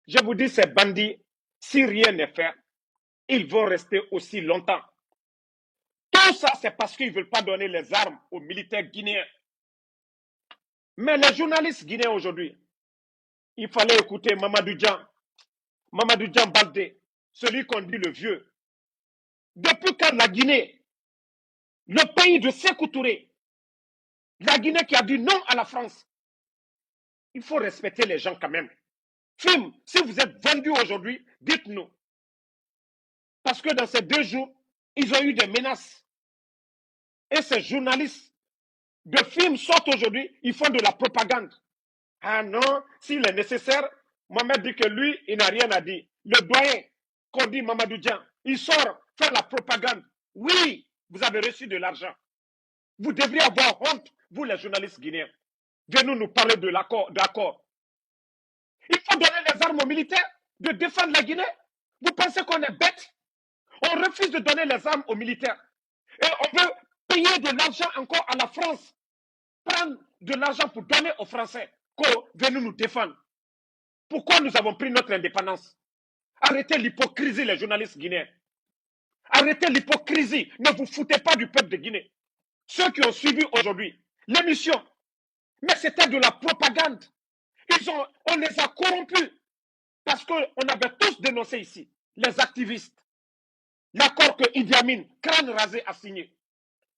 Je vous dis, ces bandits, si rien n'est fait, ils vont rester aussi longtemps. Tout ça, c'est parce qu'ils ne veulent pas donner les armes aux militaires guinéens. Mais les journalistes guinéens aujourd'hui, il fallait écouter Mamadou Djan Baldé, celui qu'on dit le vieux. Depuis quand la Guinée, le pays de Sékou Touré, la Guinée qui a dit non à la France, il faut respecter les gens quand même. Film, si vous êtes vendu aujourd'hui, dites-nous. Parce que dans ces 2 jours, ils ont eu des menaces. Et ces journalistes de films sortent aujourd'hui, ils font de la propagande. Ah non, s'il est nécessaire, Mohamed dit que lui, il n'a rien à dire. Le doyen, qu'on dit Mamadou Dian, il sort faire la propagande. Oui, vous avez reçu de l'argent. Vous devriez avoir honte, vous les journalistes guinéens. Venez nous parler de l'accord. Il faut donner les armes aux militaires de défendre la Guinée. Vous pensez qu'on est bête? On refuse de donner les armes aux militaires. Et on veut payer de l'argent encore à la France. Prendre de l'argent pour donner aux Français. Venez nous défendre. Pourquoi nous avons pris notre indépendance? Arrêtez l'hypocrisie, les journalistes guinéens. Arrêtez l'hypocrisie. Ne vous foutez pas du peuple de Guinée. Ceux qui ont suivi aujourd'hui l'émission, mais c'était de la propagande. On les a corrompus parce qu'on avait tous dénoncé ici, les activistes, l'accord que Idi Amin, crâne rasé, a signé.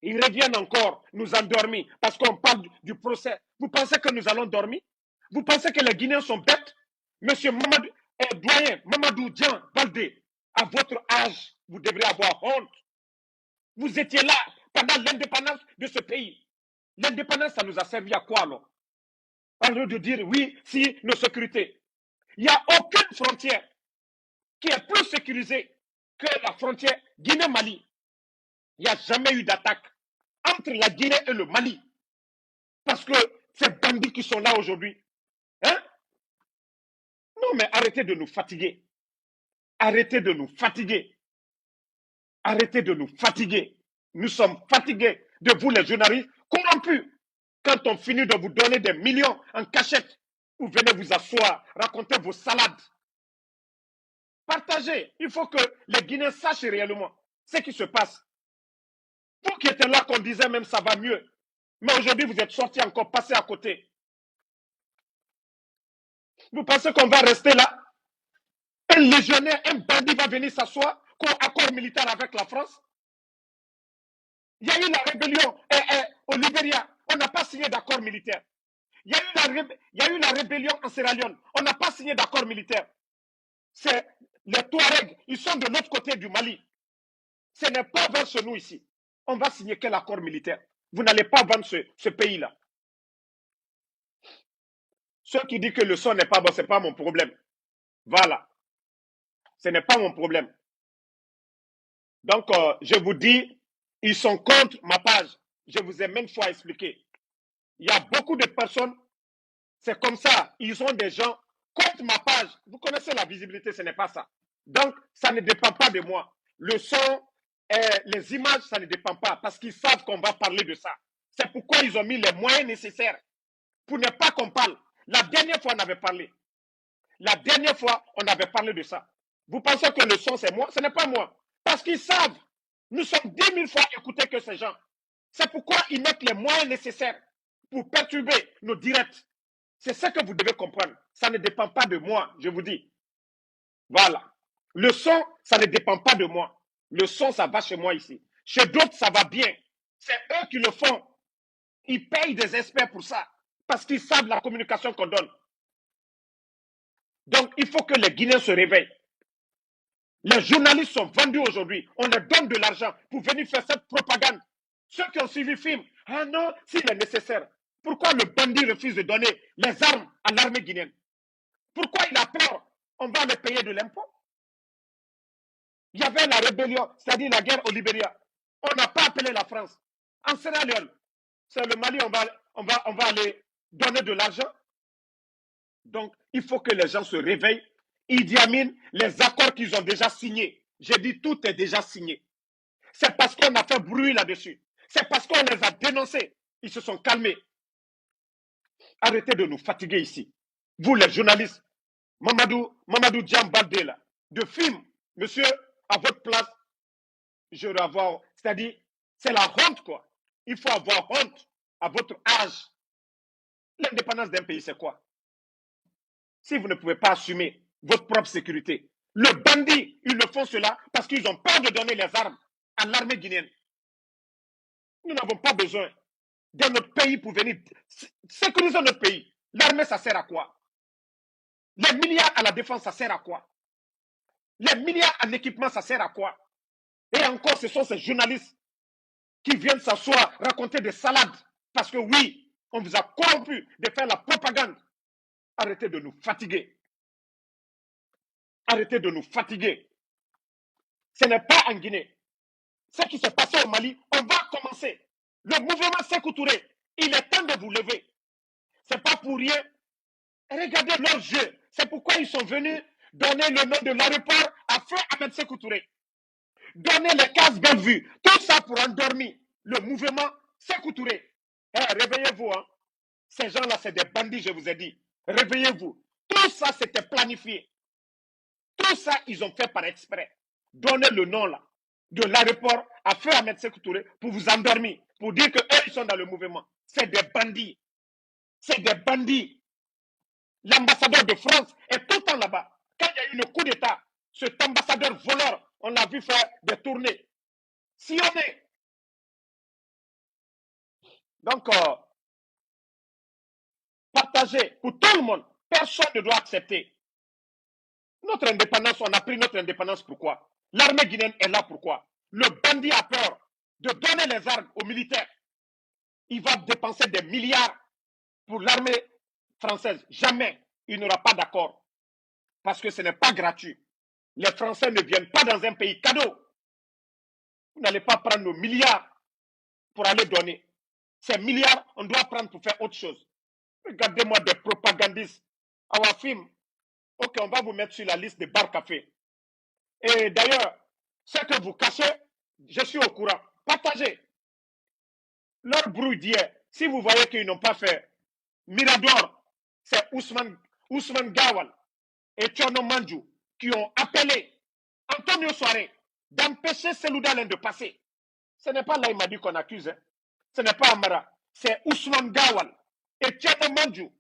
Ils reviennent encore nous endormir parce qu'on parle du procès. Vous pensez que nous allons dormir? Vous pensez que les Guinéens sont bêtes? Monsieur doyen Mamadou Dian Baldé, à votre âge, vous devrez avoir honte. Vous étiez là pendant l'indépendance de ce pays. L'indépendance, ça nous a servi à quoi alors? En lieu de dire oui, si nos sécurités. Il n'y a aucune frontière qui est plus sécurisée que la frontière Guinée-Mali. Il n'y a jamais eu d'attaque entre la Guinée et le Mali. Parce que ces bandits qui sont là aujourd'hui, hein? Non, mais arrêtez de nous fatiguer. Arrêtez de nous fatiguer. Arrêtez de nous fatiguer. Nous sommes fatigués de vous, les journalistes, corrompus. Quand on finit de vous donner des millions en cachette, vous venez vous asseoir, raconter vos salades. Partagez. Il faut que les Guinéens sachent réellement ce qui se passe. Vous qui étiez là, qu'on disait même ça va mieux. Mais aujourd'hui, vous êtes sortis encore, passés à côté. Vous pensez qu'on va rester là? Un légionnaire, un bandit va venir s'asseoir, accord militaire avec la France? Il y a eu la rébellion au Libéria, on n'a pas signé d'accord militaire. Il y a eu la rébellion en Sierra Leone, on n'a pas signé d'accord militaire. C'est les Touaregs, ils sont de l'autre côté du Mali. Ce n'est pas vers chez nous ici. On va signer quel accord militaire? Vous n'allez pas vendre ce pays-là. Ceux qui disent que le son n'est pas bon, ce n'est pas mon problème. Voilà. Ce n'est pas mon problème. Donc, je vous dis, ils sont contre ma page. Je vous ai maintes fois expliqué. Il y a beaucoup de personnes, c'est comme ça. Ils ont des gens contre ma page. Vous connaissez la visibilité, ce n'est pas ça. Donc, ça ne dépend pas de moi. Le son, les images, ça ne dépend pas parce qu'ils savent qu'on va parler de ça. C'est pourquoi ils ont mis les moyens nécessaires pour ne pas qu'on parle. La dernière fois, on avait parlé. La dernière fois, on avait parlé de ça. Vous pensez que le son, c'est moi? Ce n'est pas moi. Parce qu'ils savent. Nous sommes 10 000 fois écoutés que ces gens. C'est pourquoi ils mettent les moyens nécessaires pour perturber nos directs. C'est ce que vous devez comprendre. Ça ne dépend pas de moi, je vous dis. Voilà. Le son, ça ne dépend pas de moi. Le son, ça va chez moi ici. Chez d'autres, ça va bien. C'est eux qui le font. Ils payent des experts pour ça. Parce qu'ils savent la communication qu'on donne. Donc, il faut que les Guinéens se réveillent. Les journalistes sont vendus aujourd'hui. On leur donne de l'argent pour venir faire cette propagande. Ceux qui ont suivi le film, ah non, s'il est nécessaire. Pourquoi le bandit refuse de donner les armes à l'armée guinéenne? Pourquoi il a peur? On va les payer de l'impôt. Il y avait la rébellion, c'est-à-dire la guerre au Libéria. On n'a pas appelé la France. En Sierra Leone, c'est le Mali, on va aller donner de l'argent. Donc, il faut que les gens se réveillent. Idi Amin, les accords qu'ils ont déjà signés. J'ai dit tout est déjà signé. C'est parce qu'on a fait bruit là-dessus. C'est parce qu'on les a dénoncés. Ils se sont calmés. Arrêtez de nous fatiguer ici. Vous, les journalistes, Mamadou Djambaldé, là, de film, monsieur, à votre place, je vais avoir, c'est-à-dire, c'est la honte, quoi. Il faut avoir honte à votre âge. L'indépendance d'un pays, c'est quoi? Si vous ne pouvez pas assumer votre propre sécurité. Le bandit, ils le font cela parce qu'ils ont peur de donner les armes à l'armée guinéenne. Nous n'avons pas besoin de notre pays pour venir sécuriser notre pays. L'armée, ça sert à quoi? Les milliards à la défense, ça sert à quoi? Les milliards en équipement, ça sert à quoi? Et encore, ce sont ces journalistes qui viennent s'asseoir, raconter des salades. Parce que oui, on vous a corrompu de faire la propagande. Arrêtez de nous fatiguer. Arrêtez de nous fatiguer. Ce n'est pas en Guinée. Ce qui s'est passé au Mali, on va commencer. Le mouvement Sékou Touré, il est temps de vous lever. Ce n'est pas pour rien. Regardez leur jeu. C'est pourquoi ils sont venus donner le nom de l'aéroport à Feu Ahmed Sékou Touré. Donner les cases Bellevue. Tout ça pour endormir le mouvement Sékou Touré. Réveillez-vous. Hein. Ces gens-là, c'est des bandits, je vous ai dit. Réveillez-vous. Tout ça, c'était planifié. Tout ça, ils ont fait par exprès. Donnez le nom là de l'aéroport à Feu Ahmed Sékou Touré pour vous endormir, pour dire qu'eux, ils sont dans le mouvement. C'est des bandits. C'est des bandits. L'ambassadeur de France est tout le temps là-bas. Quand il y a eu le coup d'État, cet ambassadeur voleur, on l'a vu faire des tournées. Sillonné. Donc, partagez pour tout le monde. Personne ne doit accepter. Notre indépendance, on a pris notre indépendance pourquoi? L'armée guinéenne est là pourquoi? Le bandit a peur de donner les armes aux militaires. Il va dépenser des milliards pour l'armée française. Jamais il n'aura pas d'accord. Parce que ce n'est pas gratuit. Les Français ne viennent pas dans un pays cadeau. Vous n'allez pas prendre nos milliards pour aller donner. Ces milliards, on doit prendre pour faire autre chose. Regardez-moi des propagandistes. Our film. Ok, on va vous mettre sur la liste des bars café. Et d'ailleurs, ce que vous cachez, je suis au courant. Partagez. Leur bruit d'hier, si vous voyez qu'ils n'ont pas fait Mirador, c'est Ousmane Gawal et Tchono Manju qui ont appelé Antonio Soare d'empêcher Seloudalen de passer. Ce n'est pas là, il m'a dit qu'on accuse. Hein. Ce n'est pas Amara. C'est Ousmane Gawal et Tchono Manju.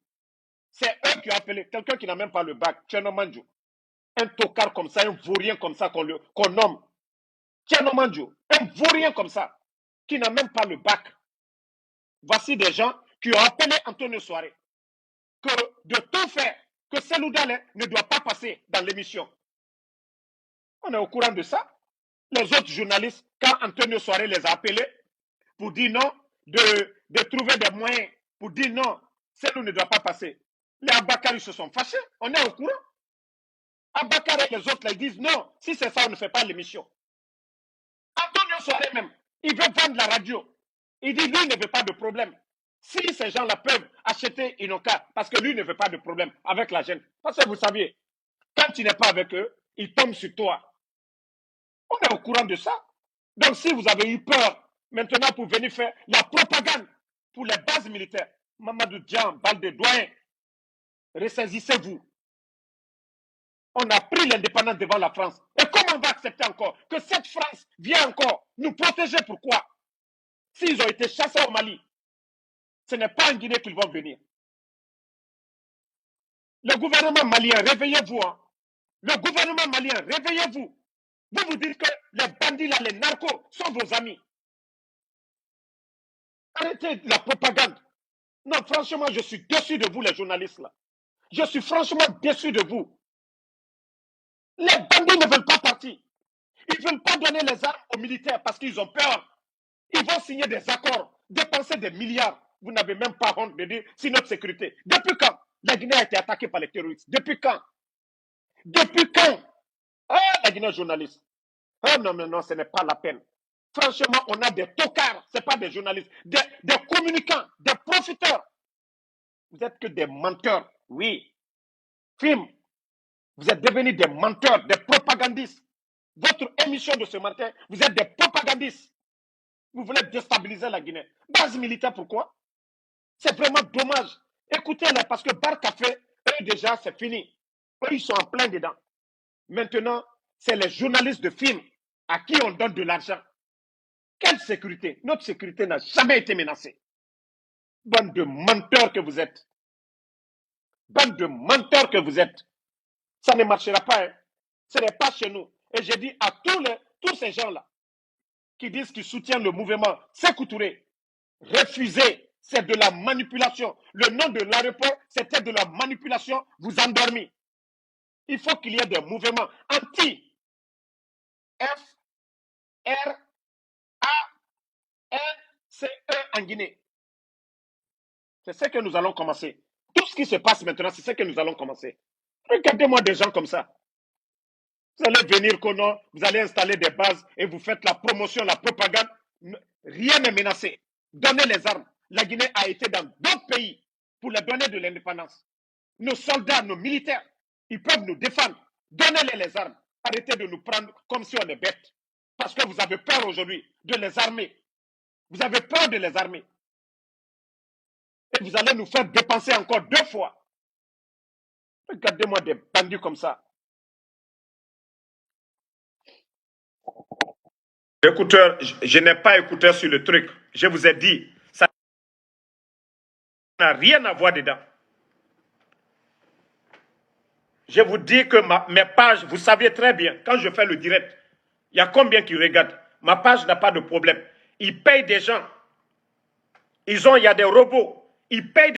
C'est eux qui ont appelé. Quelqu'un qui n'a même pas le bac, Tchono Manju. Un tocard comme ça, un vaurien comme ça qu'on nomme. Tchono Manju. Un vaurien comme ça, qui n'a même pas le bac. Voici des gens qui ont appelé Antonio Soare que de tout faire que Seloudalen ne doit pas passer dans l'émission. On est au courant de ça. Les autres journalistes, quand Antonio Soare les a appelés pour dire non, de trouver des moyens pour dire non, Selou ne doit pas passer. Les Abakari se sont fâchés. On est au courant. Abakari et les autres, là, ils disent non, si c'est ça, on ne fait pas l'émission. Antonio Soare même, il veut vendre la radio. Il dit lui, il ne veut pas de problème. Si ces gens-là peuvent acheter Inoka, parce que lui ne veut pas de problème avec la gêne. Parce que vous saviez, quand tu n'es pas avec eux, ils tombent sur toi. On est au courant de ça. Donc si vous avez eu peur maintenant pour venir faire la propagande pour les bases militaires, Mamadou Djan, Balde Doyen, ressaisissez-vous. On a pris l'indépendance devant la France. Et comment on va accepter encore que cette France vienne encore nous protéger? Pourquoi? S'ils ont été chassés au Mali, ce n'est pas en Guinée qu'ils vont venir. Le gouvernement malien, réveillez-vous. Hein. Le gouvernement malien, réveillez-vous. Vous vous dites que les bandits là, les narcos, sont vos amis. Arrêtez la propagande. Non, franchement, je suis déçu de vous, les journalistes là. Je suis franchement déçu de vous. Les bandits ne veulent pas partir. Ils ne veulent pas donner les armes aux militaires parce qu'ils ont peur. Ils vont signer des accords, dépenser des milliards. Vous n'avez même pas honte de dire c'est notre sécurité. Depuis quand la Guinée a été attaquée par les terroristes? Depuis quand? Depuis quand? Ah, la Guinée journaliste. Ah non, mais non, ce n'est pas la peine. Franchement, on a des tocards, ce n'est pas des journalistes, des communicants, des profiteurs. Vous êtes que des menteurs, oui. Film, vous êtes devenus des menteurs, des propagandistes. Votre émission de ce matin, vous êtes des propagandistes. Vous voulez déstabiliser la Guinée. Base militaire, pourquoi? C'est vraiment dommage. Écoutez-les, parce que Bar Café, eux déjà, c'est fini. Eux, ils sont en plein dedans. Maintenant, c'est les journalistes de films à qui on donne de l'argent. Quelle sécurité? Notre sécurité n'a jamais été menacée. Bande de menteurs que vous êtes. Bande de menteurs que vous êtes. Ça ne marchera pas. Hein. Ce n'est pas chez nous. Et j'ai dit à tous ces gens-là qui disent qu'ils soutiennent le mouvement Sékou Touré, refusez, c'est de la manipulation. Le nom de l'aéroport, c'était de la manipulation, vous endormez. Il faut qu'il y ait des mouvements anti-FRA NCE en Guinée. C'est ce que nous allons commencer. Tout ce qui se passe maintenant, c'est ce que nous allons commencer. Regardez-moi des gens comme ça. Vous allez venir, vous allez installer des bases et vous faites la promotion, la propagande. Rien n'est menacé. Donnez les armes. La Guinée a été dans d'autres pays pour leur donner de l'indépendance. Nos soldats, nos militaires, ils peuvent nous défendre. Donnez-les les armes. Arrêtez de nous prendre comme si on est bêtes. Parce que vous avez peur aujourd'hui de les armer. Vous avez peur de les armer. Et vous allez nous faire dépenser encore 2 fois. Regardez-moi des bandits comme ça. Écouteur, je n'ai pas écouté sur le truc. Je vous ai dit, ça n'a rien à voir dedans. Je vous dis que mes pages, vous saviez très bien, quand je fais le direct, il y a combien qui regardent? Ma page n'a pas de problème. Ils payent des gens. Il y a des robots. Ils payent